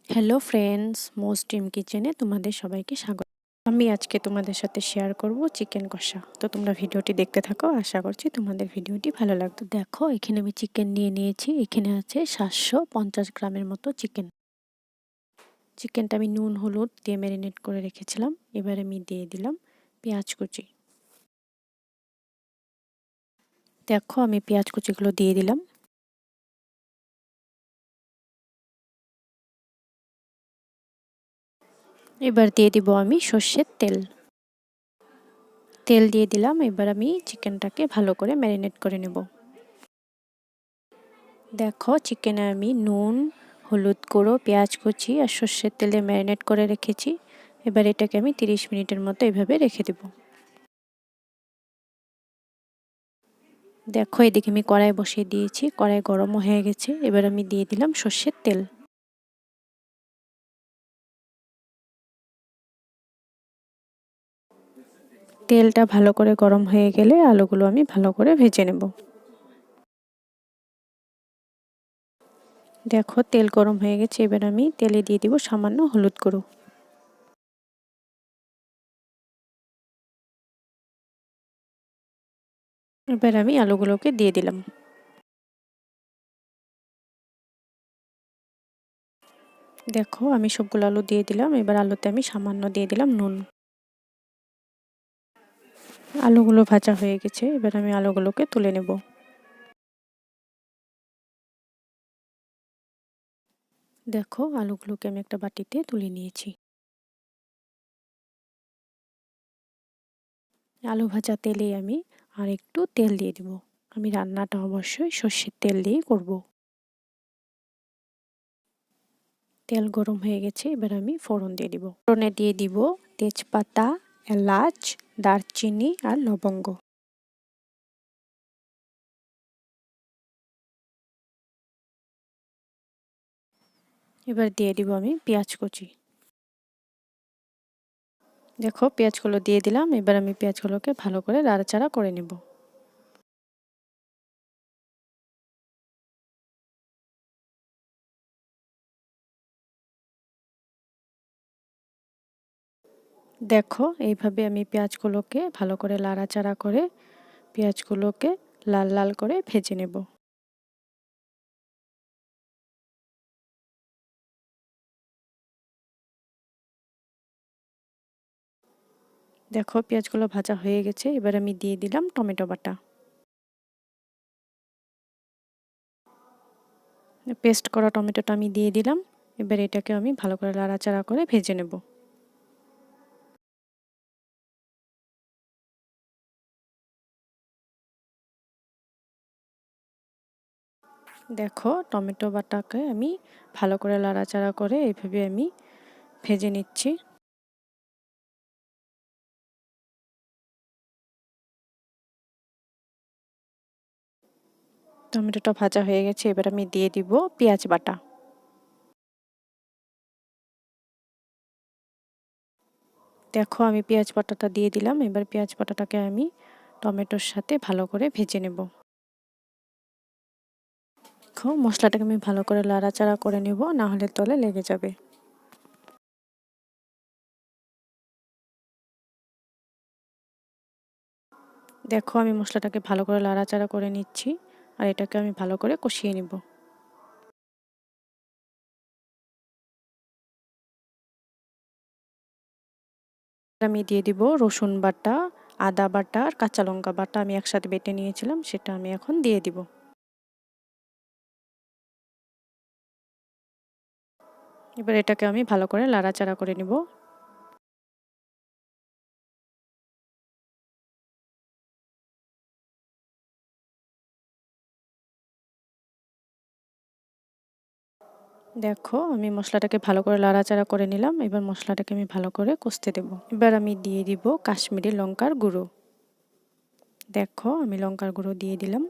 Hello friends, most dream কিচেনে তোমাদের সবাইকে স্বাগত। আমি আজকে তোমাদের সাথে শেয়ার করব চিকেন কষা। তো তোমরা ভিডিওটি দেখতে থাকো, আশা করছি তোমাদের ভিডিওটি ভালো লাগবে। দেখো, এখানে আমি চিকেন নিয়ে নিয়েছি। এখানে আছে 750 গ্রামের মতো চিকেন। চিকেনটা আমি নুন হলুদ দিয়ে ম্যারিনেট করে রেখেছিলাম। এবার আমি দিয়ে দিলাম পেঁয়াজ কুচি। দেখো, আমি পেঁয়াজ কুচিগুলো দিয়ে দিলাম। এবার দিয়ে দিব আমি সর্ষের তেল। তেল দিয়ে দিলাম। এবার আমি চিকেনটাকে ভালো করে ম্যারিনেট করে নেব। দেখো, চিকেনে আমি নুন হলুদ গুঁড়ো পেঁয়াজ কুচি আর সর্ষের তেলে ম্যারিনেট করে রেখেছি। এবার এটাকে আমি 30 মিনিটের মতো এভাবে রেখে দেব। দেখো, এদিকে আমি কড়াই বসিয়ে দিয়েছি। কড়াই গরমও হয়ে গেছে। এবার আমি দিয়ে দিলাম সর্ষের তেল। তেলটা ভালো করে গরম হয়ে গেলে আলুগুলো আমি ভালো করে ভেজে নেব। দেখো, তেল গরম হয়ে গেছে। এবার আমি তেলে দিয়ে দিব সামান্য হলুদ গুঁড়ো। এবার আমি আলুগুলোকে দিয়ে দিলাম। দেখো, আমি সবগুলো আলু দিয়ে দিলাম। এবার আলুতে আমি সামান্য দিয়ে দিলাম নুন। আলুগুলো ভাজা হয়ে গেছে। এবার আমি আলুগুলোকে তুলে নেব। দেখো, আলুগুলোকে আমি একটা বাটিতে তুলে নিয়েছি। আলু ভাজা তেলে আমি আর একটু তেল দিয়ে দিব। আমি রান্নাটা অবশ্যই সর্ষের তেল দিয়েই করব। তেল গরম হয়ে গেছে। এবার আমি ফোড়ন দিয়ে দিব। ফোড়নে দিয়ে দিব তেজপাতা, এলাচ, দারচিনি আর লবঙ্গ। এবার দিয়ে দিব আমি পেঁয়াজ কুচি। দেখো, পেঁয়াজগুলো দিয়ে দিলাম। এবার আমি পেঁয়াজগুলোকে ভালো করে নাড়াচাড়া করে নেব। দেখো, এইভাবে আমি পেঁয়াজগুলোকে ভালো করে নাড়াচাড়া করে পেঁয়াজগুলোকে লাল লাল করে ভেজে নেব। দেখো, পেঁয়াজগুলো ভাজা হয়ে গেছে। এবার আমি দিয়ে দিলাম টমেটো বাটা। পেস্ট করা টমেটোটা আমি দিয়ে দিলাম। এবার এটাকে আমি ভালো করে নাড়াচাড়া করে ভেজে নেব। দেখো, টমেটো বাটাকে আমি ভালো করে নাড়াচাড়া করে এইভাবে আমি ভেজে নিচ্ছি। টমেটোটা ভাজা হয়ে গেছে। এবার আমি দিয়ে দিব পেঁয়াজ বাটা। দেখো, আমি পেঁয়াজ বাটাটা দিয়ে দিলাম। এবার পেঁয়াজ বাটাটাকে আমি টমেটোর সাথে ভালো করে ভেজে নেব। দেখো, মশলাটাকে আমি ভালো করে নাড়াচাড়া করে নেব, না হলে তলে লেগে যাবে। দেখো, আমি মশলাটাকে ভালো করে নাড়াচাড়া করে নিচ্ছি আর এটাকে আমি ভালো করে কষিয়ে নিব। আমি দিয়ে দিব রসুন বাটা, আদা বাটা আর কাঁচা লঙ্কা বাটা আমি একসাথে বেটে নিয়েছিলাম, সেটা আমি এখন দিয়ে দিব। এবার এটাকে আমি ভালো করে নাড়াচাড়া করে নিব। দেখো, আমি মশলাটাকে ভালো করে নাড়াচাড়া করে নিলাম। এবার মশলাটাকে আমি ভালো করে কষতে দেব। এবার আমি দিয়ে দিব কাশ্মীরি লঙ্কার গুঁড়ো। দেখো, আমি লঙ্কার গুঁড়ো দিয়ে দিলাম।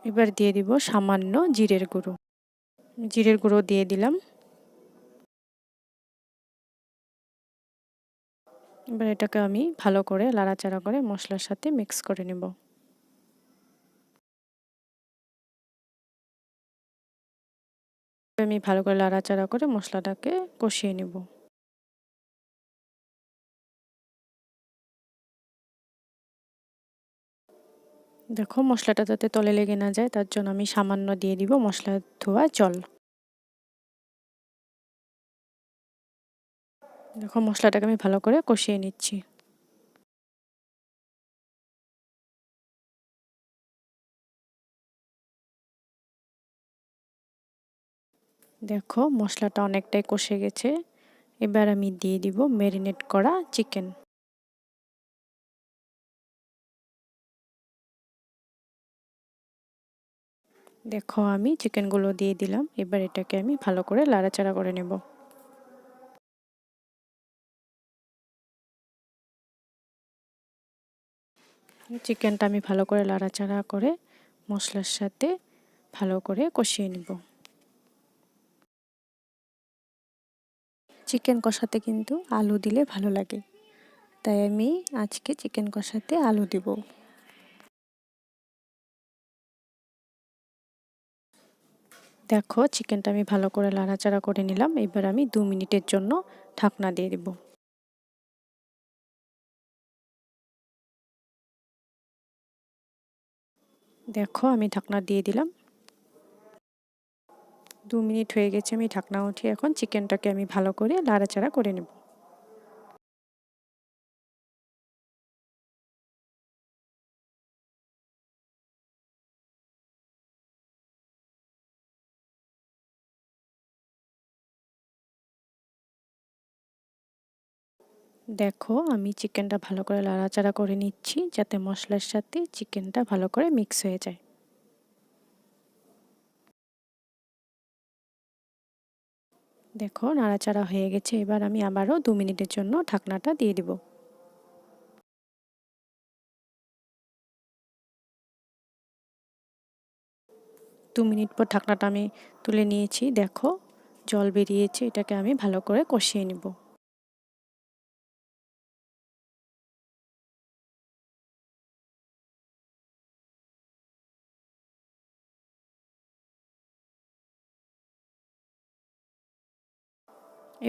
এবার দিয়ে দিব সামান্য জিরের গুঁড়ো। জিরের গুঁড়ো দিয়ে দিলাম। এবার এটাকে আমি ভালো করে নাড়াচাড়া করে মশলার সাথে মিক্স করে নেব। আমি ভালো করে নাড়াচাড়া করে মশলাটাকে কষিয়ে নেব। দেখো মশলাটা যাতে তলে লেগে না যায় তার জন্য আমি সামান্য দিয়ে দিব মশলা ধোয়া জল। দেখো মশলাটাকে আমি ভালো করে কষিয়ে নিচ্ছি। দেখো মশলাটা অনেকটাই কষে গেছে। এবার আমি দিয়ে দিব ম্যারিনেট করা চিকেন। দেখো আমি চিকেনগুলো দিয়ে দিলাম। এবার এটাকে আমি ভালো করে নাড়াচাড়া করে নেব। চিকেনটা আমি ভালো করে নাড়াচাড়া করে মশলার সাথে ভালো করে কষিয়ে নেব। চিকেন কষাতে কিন্তু আলু দিলে ভালো লাগে, তাই আমি আজকে চিকেন কষাতে আলু দিব। দেখো চিকেনটা আমি ভালো করে নাড়াচাড়া করে নিলাম। এবার আমি 2 মিনিটের জন্য ঢাকনা দিয়ে দেব। দেখো আমি ঢাকনা দিয়ে দিলাম। 2 মিনিট হয়ে গেছে, আমি ঢাকনা উঠিয়ে এখন চিকেনটাকে আমি ভালো করে নাড়াচাড়া করে নেব। দেখো আমি চিকেনটা ভালো করে নাড়াচাড়া করে নিচ্ছি যাতে মশলার সাথে চিকেনটা ভালো করে মিক্স হয়ে যায়। দেখো নাড়াচাড়া হয়ে গেছে, এবার আমি আবারও 2 মিনিটের জন্য ঢাকনাটা দিয়ে দিব। 2 মিনিট পর ঢাকনাটা আমি তুলে নিয়েছি। দেখো জল বেরিয়েছে, এটাকে আমি ভালো করে কষিয়ে নিব।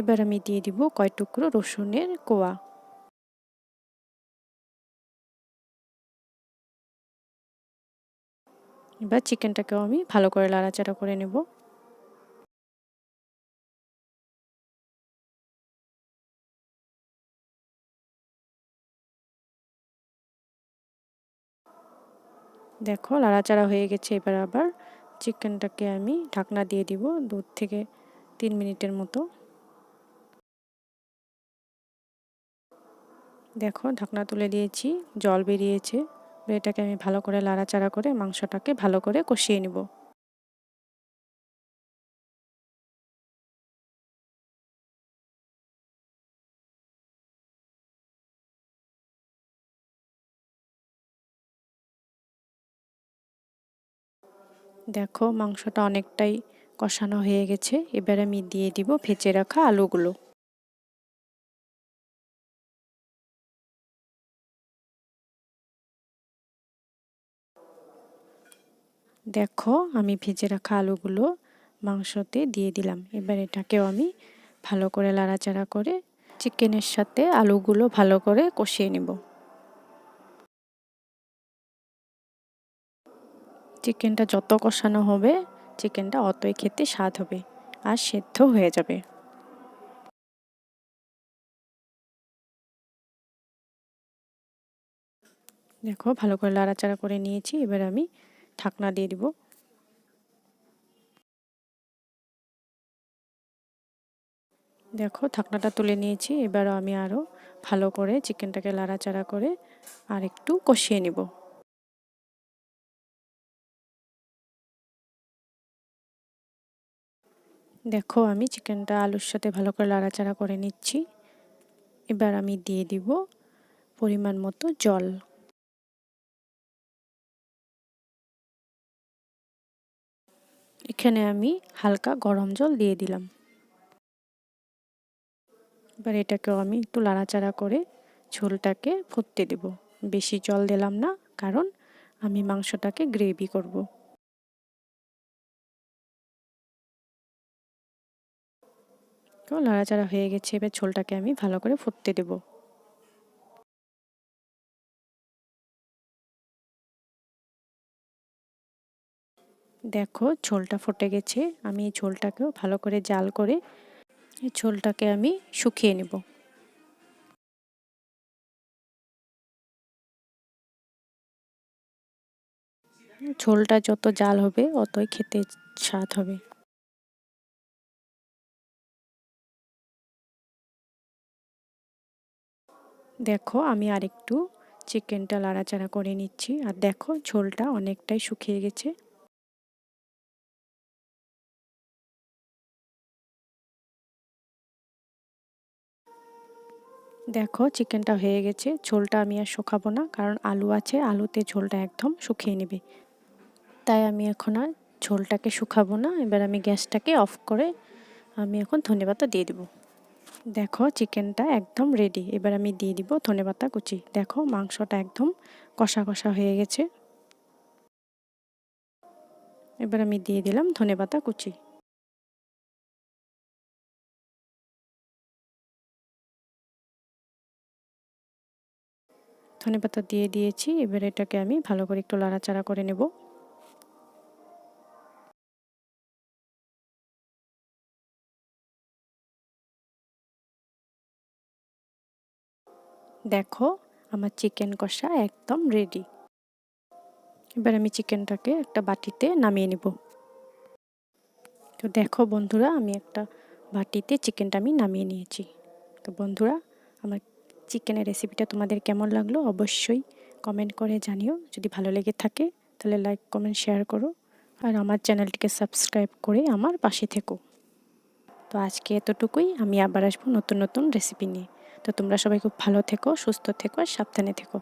এবার আমি দিয়ে দিব কয় টুকরো রসুনের কোয়া। এবার চিকেনটাকেও আমি ভালো করে নাড়াচাড়া করে নেব। দেখো নাড়াচাড়া হয়ে গেছে, এবার আবার চিকেনটাকে আমি ঢাকনা দিয়ে দিব 2 থেকে 3 মিনিটের মতো। দেখো ঢাকনা তুলে দিয়েছি, জল বেরিয়েছে। এটাকে আমি ভালো করে নাড়াচাড়া করে মাংসটাকে ভালো করে কষিয়ে নিব। দেখো মাংসটা অনেকটাই কষানো হয়ে গেছে, এবার আমি দিয়ে দিব ভেজে রাখা আলুগুলো। দেখো আমি ভেজে রাখা আলুগুলো মাংসতে দিয়ে দিলাম। এবার এটাকেও আমি ভালো করে নাড়াচাড়া করে চিকেনের সাথে আলুগুলো ভালো করে কষিয়ে নেব। চিকেনটা যত কষানো হবে চিকেনটা অতই খেতে স্বাদ হবে আর সেদ্ধ হয়ে যাবে। দেখো ভালো করে নাড়াচাড়া করে নিয়েছি, এবার আমি ঢাকনা দিয়ে দিব। দেখো ঢাকনাটা তুলে নিয়েছি, এবারও আমি আরও ভালো করে চিকেনটাকে নাড়াচাড়া করে আর একটু কষিয়ে নেব। দেখো আমি চিকেনটা আলুর সাথে ভালো করে নাড়াচাড়া করে নিচ্ছি। এবার আমি দিয়ে দিব পরিমাণ মতো জল। এখানে আমি হালকা গরম জল দিয়ে দিলাম। এবার এটাকেও আমি একটু নাড়াচাড়া করে ঝোলটাকে ফুটতে দেব। বেশি জল দিলাম না, কারণ আমি মাংসটাকে গ্রেভি করব। তো নাড়াচাড়া হয়ে গেছে, এবার ঝোলটাকে আমি ভালো করে ফুটতে দেব। দেখো ঝোলটা ফুটে গেছে, আমি এই ঝোলটাকেও ভালো করে জাল করে এই ঝোলটাকে আমি শুকিয়ে নেব। ঝোলটা যত জাল হবে অতই খেতে স্বাদ হবে। দেখো আমি আরেকটু চিকেনটা নাড়াচাড়া করে নিচ্ছি, আর দেখো ঝোলটা অনেকটাই শুকিয়ে গেছে। দেখো চিকেনটা হয়ে গেছে, ঝোলটা আমি আর শুকাবো না, কারণ আলু আছে, আলুতে ঝোলটা একদম শুকিয়ে নেবে। তাই আমি এখন আর ঝোলটাকে শুকাবো না, এবার আমি গ্যাসটাকে অফ করে আমি এখন ধনেপাতা দিয়ে দিব। দেখো চিকেনটা একদম রেডি, এবার আমি দিয়ে দিব ধনেপাতা কুচি। দেখো মাংসটা একদম কষা কষা হয়ে গেছে, এবার আমি দিয়ে দিলাম ধনেপাতা কুচি। ধনেপাতা দিয়ে দিয়েছি, এবার এটাকে আমি ভালো করে একটু নাড়াচাড়া করে নেব। দেখো আমার চিকেন কষা একদম রেডি। এবার আমি চিকেনটাকে একটা বাটিতে নামিয়ে নেব। তো দেখো বন্ধুরা, আমি একটা বাটিতে চিকেনটা আমি নামিয়ে নিয়েছি। তো বন্ধুরা, আমার চিকেনের রেসিপিটা তোমাদের কেমন লাগলো অবশ্যই কমেন্ট করে জানিও। যদি ভালো লেগে থাকে তাহলে লাইক কমেন্ট শেয়ার করো, আর আমার চ্যানেলটিকে সাবস্ক্রাইব করে আমার পাশে থেকো। তো আজকে এতটুকুই, আমি আবার আসবো নতুন নতুন রেসিপি নিয়ে। তো তোমরা সবাই খুব ভালো থেকো, সুস্থ থেকো আর সাবধানে থেকো।